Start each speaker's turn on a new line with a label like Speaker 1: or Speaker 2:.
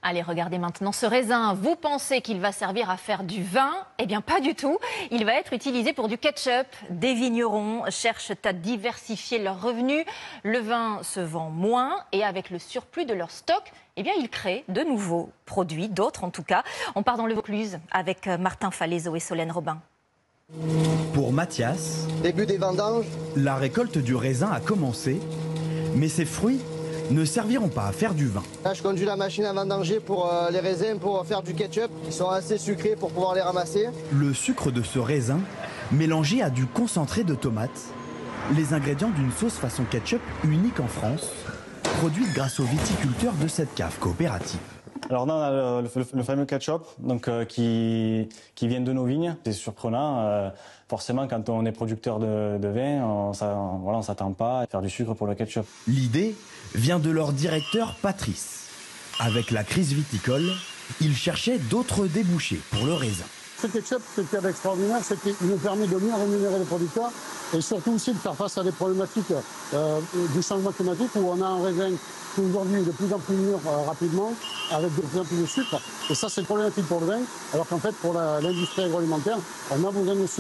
Speaker 1: Allez, regardez maintenant ce raisin. Vous pensez qu'il va servir à faire du vin? Eh bien, pas du tout. Il va être utilisé pour du ketchup. Des vignerons cherchent à diversifier leurs revenus. Le vin se vend moins et avec le surplus de leur stock, eh bien, ils créent de nouveaux produits, d'autres en tout cas. On part dans le Vaucluse avec Martin Falaiseau et Solène Robin.
Speaker 2: Pour Mathias,
Speaker 3: début des vendanges,
Speaker 2: la récolte du raisin a commencé, mais ces fruits ne serviront pas à faire du vin.
Speaker 3: là je conduis la machine à vendanger pour les raisins pour faire du ketchup. Ils sont assez sucrés pour pouvoir les ramasser.
Speaker 2: Le sucre de ce raisin, mélangé à du concentré de tomates, les ingrédients d'une sauce façon ketchup unique en France, produite grâce aux viticulteurs de cette cave coopérative.
Speaker 4: Alors là, on a le fameux ketchup donc, qui vient de nos vignes. C'est surprenant. Forcément, quand on est producteur de vin, on ne s'attend pas à faire du sucre pour le ketchup.
Speaker 2: L'idée vient de leur directeur Patrice. Avec la crise viticole, il cherchait d'autres débouchés pour le raisin.
Speaker 5: Ce ketchup, ce qui est extraordinaire, c'est qu'il nous permet de mieux rémunérer les producteurs et surtout aussi de faire face à des problématiques du changement climatique où on a un raisin qui aujourd'hui est de plus en plus mûr rapidement avec de plus en plus de sucre. Et ça, c'est problématique pour le vin, alors qu'en fait, pour l'industrie agroalimentaire, on a besoin de sucre.